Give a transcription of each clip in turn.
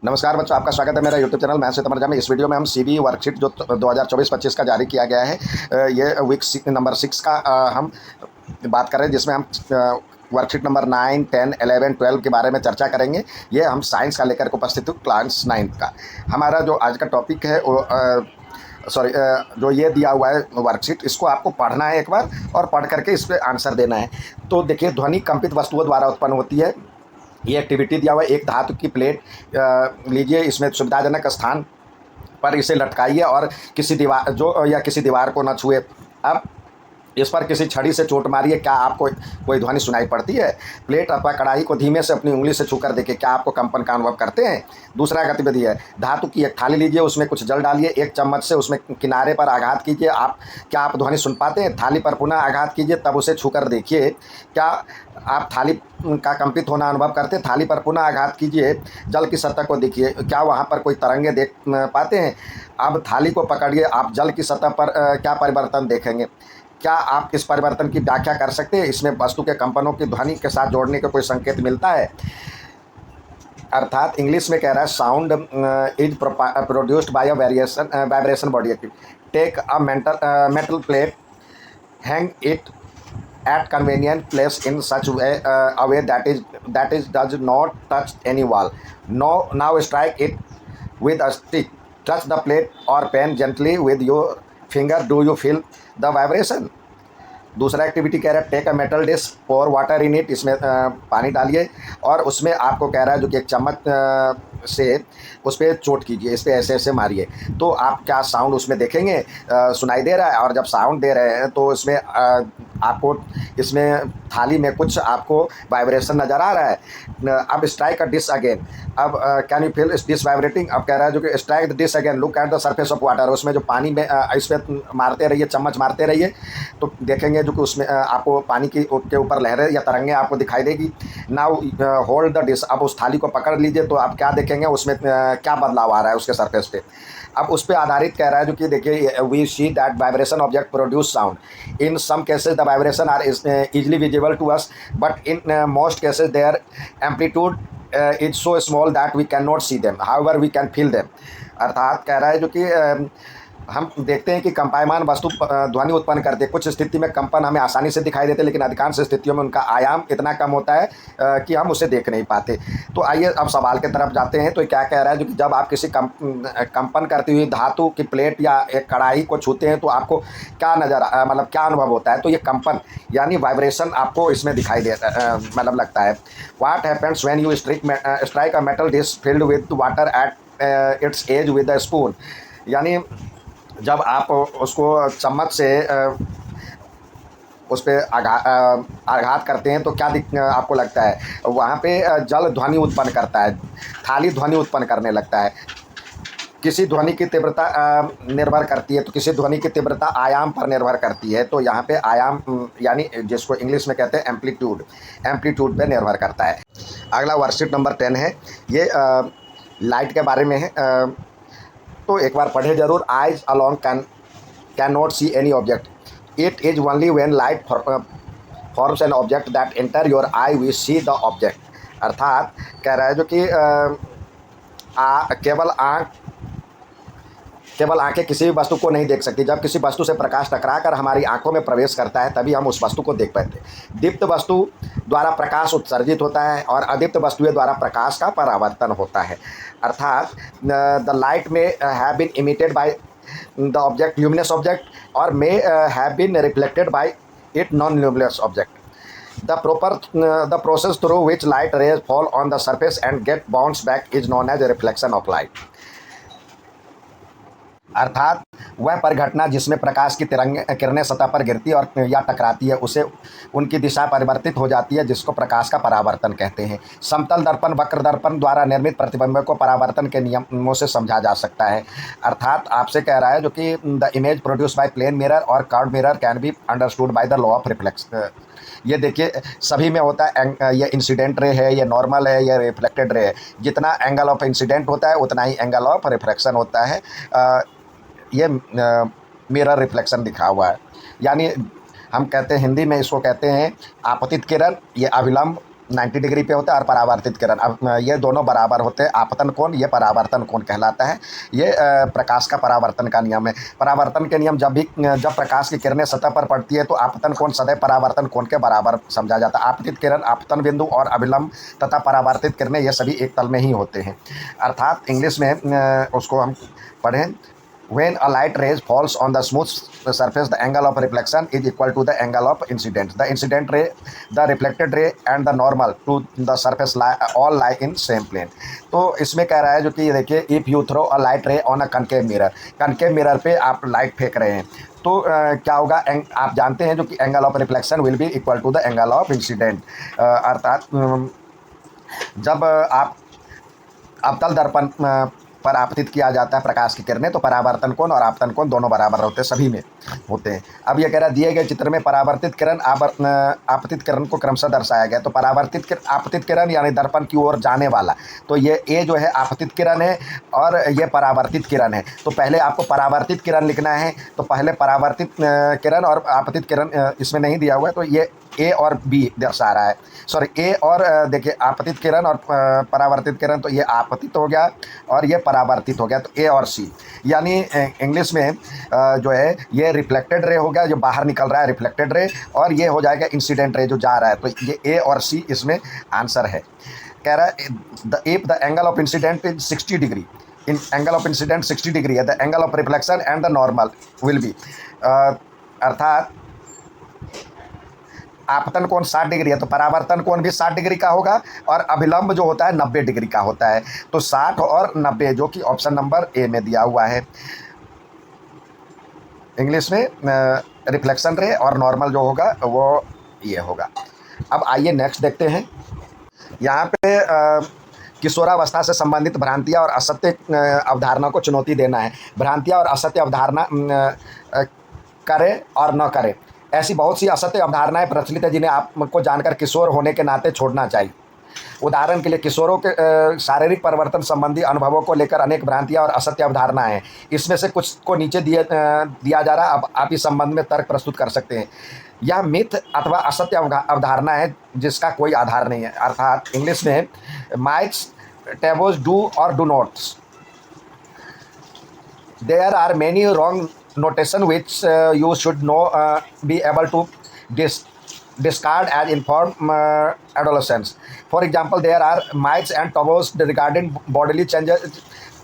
नमस्कार बच्चों, आपका स्वागत है मेरा यूट्यूब चैनल मैथ्स विद अमर में। इस वीडियो में हम सीबीई वर्कशीट जो 2024-25 का जारी किया गया है, ये वीक नंबर 6 का हम बात कर रहे हैं, जिसमें हम वर्कशीट नंबर 9, 10, 11, 12 के बारे में चर्चा करेंगे। ये हम साइंस का लेकर के उपस्थित हूँ, क्लास 9 का। हमारा जो आज का टॉपिक है वो जो ये दिया हुआ है वर्कशीट, इसको आपको पढ़ना है एक बार और पढ़ करके इस पर आंसर देना है। तो देखिए, ध्वनि कंपित वस्तुओं द्वारा उत्पन्न होती है। ये एक्टिविटी दिया हुआ है। एक धातु की प्लेट लीजिए, इसमें सुविधाजनक स्थान पर इसे लटकाइए और किसी दीवार को न छुए। अब इस पर किसी छड़ी से चोट मारिए, क्या आपको कोई ध्वनि सुनाई पड़ती है? प्लेट अथवा कढ़ाई को धीमे से अपनी उंगली से छूकर देखिए, क्या आपको कंपन का अनुभव करते हैं? दूसरा गतिविधि है, धातु की एक थाली लीजिए, उसमें कुछ जल डालिए, एक चम्मच से उसमें किनारे पर आघात कीजिए। क्या आप ध्वनि सुन पाते हैं? थाली पर पुनः आघात कीजिए, तब उसे छूकर देखिए, क्या आप थाली का कंपित होना अनुभव करते हैं? थाली पर पुनः आघात कीजिए, जल की सतह को देखिए, क्या वहाँ पर कोई तरंगे देख पाते हैं? अब थाली को पकड़िए, आप जल की सतह पर क्या परिवर्तन देखेंगे? क्या आप इस परिवर्तन की व्याख्या कर सकते हैं? इसमें वस्तु के कंपनों की ध्वनि के साथ जोड़ने का कोई संकेत मिलता है? अर्थात इंग्लिश में कह रहा है, sound is produced by a vibration body active. Take a metal plate, hang it at convenient place in such a way that is does not touch any wall. Now strike it with a stick. Touch the plate or pen gently with your finger. Do you feel the vibration? दूसरा activity कह रहा है, take a metal dish, pour water in it. इसमें पानी डालिए और उसमें आपको कह रहा है जो कि एक चम्मच से उस पर चोट कीजिए, इस पर ऐसे ऐसे मारिए। तो आप क्या साउंड उसमें देखेंगे? सुनाई दे रहा है। और जब साउंड दे रहे हैं तो इसमें आपको इसमें थाली में कुछ आपको वाइब्रेशन नज़र आ रहा है। अब स्ट्राइक अ डिश अगेन। अब can you feel dish vibrating? अब कह रहा है जो कि strike the dish again, look at the surface of water. उसमें जो पानी में इस पर मारते रहिए, चम्मच मारते रहिए, तो देखेंगे जो कि उसमें आपको पानी के ऊपर लहरें या तरंगें आपको दिखाई देगी। Now hold the dish. अब उस थाली को पकड़ लीजिए, तो आप क्या देखेंगे उसमें क्या बदलाव आ रहा है उसके सरफेस पे। अब उस पर आधारित कह रहा है जो कि देखिए, we see that vibration object produce sound. In some cases the vibration are easily visible to us, but in most cases their amplitude is so small that we can not see them, however we can feel them. अर्थात कह रहा है जो कि हम देखते हैं कि कंपायमान वस्तु ध्वनि उत्पन्न करते हैं। कुछ स्थिति में कंपन हमें आसानी से दिखाई देते हैं, लेकिन अधिकांश स्थितियों में उनका आयाम इतना कम होता है कि हम उसे देख नहीं पाते। तो आइए अब सवाल की तरफ जाते हैं। तो क्या कह रहा है जो कि जब आप किसी कंपन करती हुई धातु की प्लेट या एक कढ़ाई को छूते हैं तो आपको क्या मतलब क्या अनुभव होता है? तो ये कंपन यानी वाइब्रेशन आपको इसमें दिखाई दे मतलब लगता है। What happens when you strike a metal dish filled with water at its edge with a spoon. यानी जब आप उसको चम्मच से उस पर आघात करते हैं तो क्या आपको लगता है? वहाँ पे जल ध्वनि उत्पन्न करता है, थाली ध्वनि उत्पन्न करने लगता है। किसी ध्वनि की तीव्रता निर्भर करती है, तो किसी ध्वनि की तीव्रता आयाम पर निर्भर करती है। तो यहाँ पे आयाम यानी जिसको इंग्लिश में कहते हैं एम्पलीट्यूड पे निर्भर करता है। अगला वर्कशीट नंबर 10 है। ये लाइट के बारे में है। तो एक बार पढ़े जरूर। Eyes along can not see any object, it is only when light forms an object that enter your eye we see the object. अर्थात कह रहा है जो कि केवल आंखें किसी भी वस्तु को नहीं देख सकती। जब किसी वस्तु से प्रकाश टकराकर हमारी आंखों में प्रवेश करता है, तभी हम उस वस्तु को देख पाते हैं। दीप्त वस्तु द्वारा प्रकाश उत्सर्जित होता है और अदीप्त वस्तुएं द्वारा प्रकाश का परावर्तन होता है। अर्थात the light may have been emitted by the object luminous object और may have been reflected by it non luminous object. The process through which light rays fall on the surface and get bounced back is known as a reflection of light. अर्थात वह परिघटना जिसमें प्रकाश की किरणें सतह पर गिरती और या टकराती है, उसे उनकी दिशा परिवर्तित हो जाती है, जिसको प्रकाश का परावर्तन कहते हैं। समतल दर्पण वक्र दर्पण द्वारा निर्मित प्रतिबिंब को परावर्तन के नियमों से समझा जा सकता है। अर्थात आपसे कह रहा है जो कि the image produce by plane mirror और curve mirror can be understood by the law of reflection. ये देखिए, सभी में होता है। ये इंसिडेंट रे है, ये नॉर्मल है, ये रिफ्लेक्टेड रे है। जितना एंगल ऑफ इंसिडेंट होता है उतना ही एंगल ऑफ रिफ्लेक्शन होता है। ये मिरर रिफ्लेक्शन दिखा हुआ है। यानी हम कहते हैं, हिंदी में इसको कहते हैं आपतित किरण, ये अभिलंब 90 डिग्री पे होता है और परावर्तित किरण। अब ये दोनों बराबर होते हैं। आपतन कोण ये परावर्तन कोण कहलाता है। ये प्रकाश का परावर्तन का नियम है। परावर्तन के नियम जब प्रकाश की किरणें सतह पर पड़ती है तो आपतन कोण सदैव परावर्तन कोण के बराबर समझा जाता है। आपतित किरण, आपतन बिंदु और अभिलंब तथा परावर्तित किरणें ये सभी एक तल में ही होते हैं। अर्थात इंग्लिश में उसको हम पढ़ें, when a light rays falls on the smooth surface, the angle of reflection is equal to the angle of incidence. The incident ray, the reflected ray and the normal to the surface all lie in same plane. तो इसमें कह रहा है जो कि ये देखिए, if you throw a light ray on a concave mirror, concave mirror पे आप लाइट फेंक रहे हैं तो क्या होगा, आप जानते हैं जो कि angle of reflection will be equal to the angle of incident. अर्थात जब आप अवतल दर्पण पर आपतित किया जाता है प्रकाश की किरणें तो परावर्तन कोण और आपतन कोण दोनों बराबर होते हैं, सभी में होते हैं। अब यह कह रहा है दिए गए चित्र में परावर्तित किरण आपतित किरण को क्रमशः दर्शाया गया। तो आपतित किरण यानी दर्पण की ओर जाने वाला, तो ये ए जो है आपतित किरण है और ये परावर्तित किरण है। तो पहले आपको परावर्तित किरण लिखना है, तो पहले परावर्तित किरण और आपतित किरण इसमें नहीं दिया हुआ है, तो ये ए और बी दर्शा रहा है। सॉरी, ए और देखिए आपतित किरण और परावर्तित किरण, तो ये आपतित हो गया और ये परावर्तित हो गया, तो ए और सी। यानी इंग्लिश में जो है ये रिफ्लेक्टेड रे हो गया जो बाहर निकल रहा है, रिफ्लेक्टेड रे, और ये हो जाएगा इंसिडेंट रे जो जा रहा है। तो ये ए और सी इसमें आंसर है। कह रहा है if the angle of incident is 60 degree, इन एंगल ऑफ इंसिडेंट 60 डिग्री है, the angle of reflection and the normal will be, अर्थात आपतन कोण 60 डिग्री है तो परावर्तन कोण भी 60 डिग्री का होगा और अभिलंब जो होता है 90 डिग्री का होता है। तो 60 और 90 जो कि ऑप्शन नंबर ए में दिया हुआ है। इंग्लिश में रिफ्लेक्शन रे और नॉर्मल जो होगा वो ये होगा। अब आइए नेक्स्ट देखते हैं। यहाँ पे किशोरावस्था से संबंधित भ्रांतियाँ और असत्य अवधारणा को चुनौती देना है। भ्रांतियाँ और असत्य अवधारणा करें और न करें, ऐसी बहुत सी असत्य अवधारणाएं प्रचलित है जिन्हें आपको जानकर किशोर होने के नाते छोड़ना चाहिए। उदाहरण के लिए किशोरों के शारीरिक परिवर्तन संबंधी अनुभवों को लेकर अनेक भ्रांतियां और असत्य अवधारणाएं हैं। इसमें से कुछ को नीचे दिया जा रहा है। अब आप इस संबंध में तर्क प्रस्तुत कर सकते हैं। यह मिथ अथवा असत्य अवधारणा है जिसका कोई आधार नहीं है। अर्थात इंग्लिश में माइट्स, टेबोज, डू और do nots, there are many wrong notation which you should know be able to discard as informed adolescents. For example, there are myths and taboos regarding bodily changes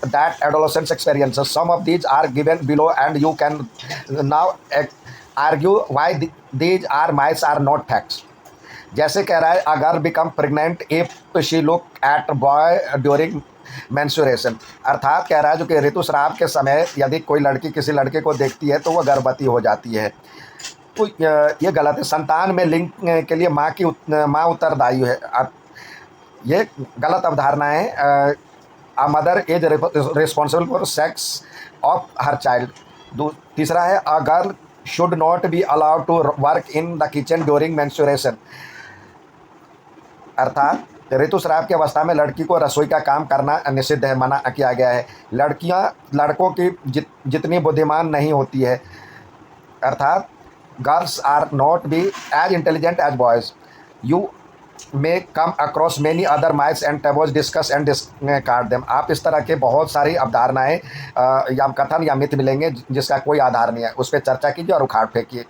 that adolescents experiences. Some of these are given below and you can now argue why these are myths are not facts. जैसे कह रहा है, a girl become pregnant if she look at boy during menstruation. अर्थात कह रहा है जो कि ऋतुस्राव के समय यदि कोई लड़की किसी लड़के को देखती है तो वह गर्भवती हो जाती है। तो ये गलत है। संतान में लिंग के लिए माँ उत्तरदायी है, ये गलत अवधारणा है। A mother is responsible for sex of her child. तीसरा है, a girl should not be allowed to work in the kitchen during menstruation. अर्थात ऋतुस्राव की अवस्था में लड़की को रसोई का काम करना निषिद्ध है, मना किया गया है। लड़कियां लड़कों की जितनी बुद्धिमान नहीं होती है। अर्थात girls are not be as intelligent as boys. You may come across many other myths and taboos, discuss and discard them. आप इस तरह के बहुत सारी अवधारणाएँ या कथन या मिथ मिलेंगे जिसका कोई आधार नहीं है, उस पर चर्चा कीजिए और उखाड़ फेंकिए,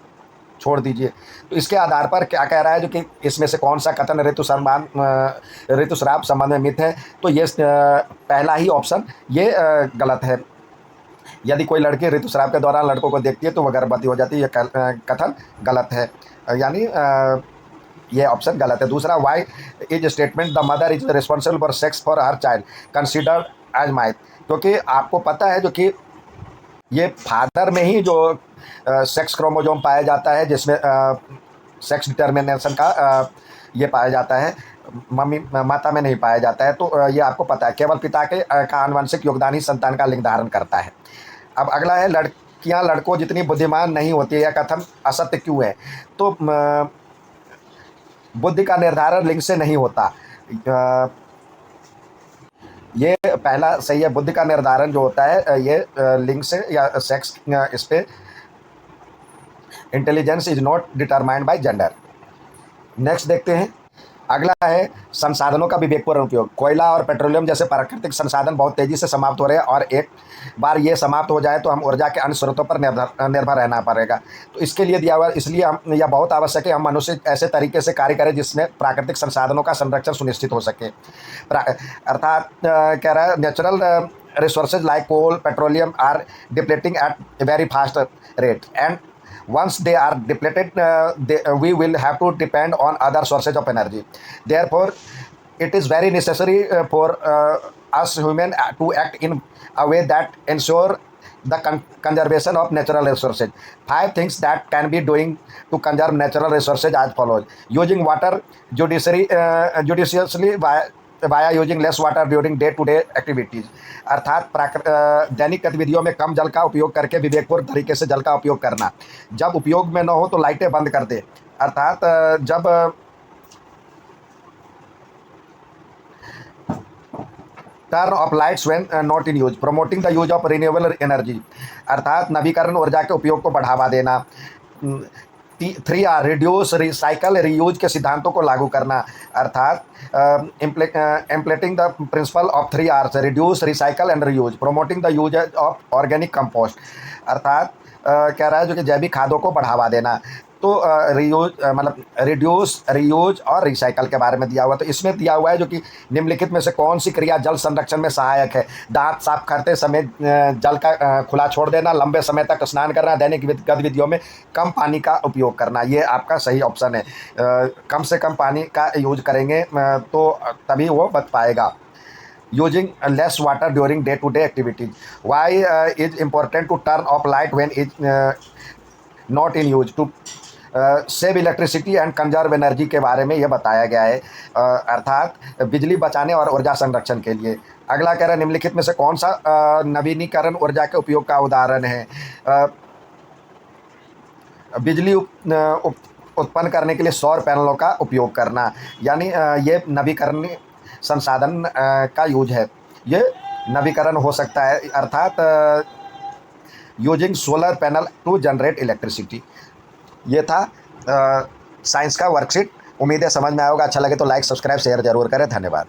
छोड़ दीजिए। तो इसके आधार पर क्या कह रहा है जो कि इसमें से कौन सा कथन ऋतुस्राव संबंध में मिथ है, तो ये पहला ही ऑप्शन ये गलत है। यदि कोई लड़की ऋतुस्राव के दौरान लड़कों को देखती है तो वह गर्भवती हो जाती है, ये कथन गलत है, यानी ये ऑप्शन गलत है। दूसरा, why is statement the mother is responsible for sex for her child considered as myth, क्योंकि आपको पता है जो कि ये फादर में ही जो सेक्स क्रोमोजोम पाया जाता है जिसमें सेक्स डिटर्मिनेशन का ये पाया जाता है, माता में नहीं पाया जाता है। तो ये आपको पता है, केवल पिता का आनुवंशिक योगदान ही संतान का लिंग धारण करता है। अब अगला है, लड़कियां लड़कों जितनी बुद्धिमान नहीं होती है, यह कथन असत्य क्यों है? तो बुद्धि का निर्धारण लिंग से नहीं होता, ये पहला सही है। बुद्धि का निर्धारण जो होता है ये लिंग से या सेक्स, इस पे intelligence is not determined by gender. Next देखते हैं, अगला है संसाधनों का विवेकपूर्ण उपयोग। कोयला और पेट्रोलियम जैसे प्राकृतिक संसाधन बहुत तेजी से समाप्त हो रहे हैं और एक बार ये समाप्त हो जाए तो हम ऊर्जा के अन्य स्रोतों पर निर्भर निर्भर रहना पड़ेगा। तो इसके लिए दिया हुआ, इसलिए हम, यह बहुत आवश्यक है हम मनुष्य ऐसे तरीके से कार्य करें जिसमें प्राकृतिक संसाधनों का संरक्षण सुनिश्चित हो सके। अर्थात कह रहा है natural resources like coal petroleum are depleting at very fast rate and once they are depleted we will have to depend on other sources of energy. Therefore it is very necessary for us human to act in a way that ensure the conservation of natural resources. Five things that can be doing to conserve natural resources as follows: using water judiciously via using less water during day to day activities. अर्थात दैनिक गतिविधियों में कम जल का उपयोग करके विवेकपूर्ण तरीके से जल का उपयोग करना। जब उपयोग में न हो तो लाइटें बंद कर दे। अर्थात जब turn off lights when not in use. Promoting the use of renewable energy. अर्थात नवीकरण ऊर्जा के उपयोग को बढ़ावा देना। 3R रिड्यूस रिसाइकल रीयूज के सिद्धांतों को लागू करना। अर्थात implementing the principle of 3R's reduce recycle and reuse. Promoting the use of organic compost. अर्थात कह रहा है जो कि जैविक खादों को बढ़ावा देना। तो रीयूज मतलब रिड्यूस रीयूज और रिसाइकल के बारे में दिया हुआ। तो इसमें दिया हुआ है जो कि निम्नलिखित में से कौन सी क्रिया जल संरक्षण में सहायक है। दांत साफ करते समय जल का खुला छोड़ देना, लंबे समय तक स्नान करना, दैनिक गतिविधियों में कम पानी का उपयोग करना, ये आपका सही ऑप्शन है। कम से कम पानी का यूज करेंगे तो तभी वो बच पाएगा। using less water during day to day activities. Why is important to turn off light when it not in use to save electricity and conserve energy के बारे में यह बताया गया है। अर्थात बिजली बचाने और ऊर्जा संरक्षण के लिए। अगला कह रहा है निम्नलिखित में से कौन सा नवीनीकरण ऊर्जा के उपयोग का उदाहरण है। बिजली उत्पन्न करने के लिए सौर पैनलों का उपयोग करना, यानी ये नवीकरणीय संसाधन का यूज है, ये नवीकरण हो सकता है। अर्थात using solar panel to generate electricity. ये था साइंस का वर्कशीट। उम्मीद है समझ में आएगा। अच्छा लगे तो लाइक सब्सक्राइब शेयर जरूर करें। धन्यवाद।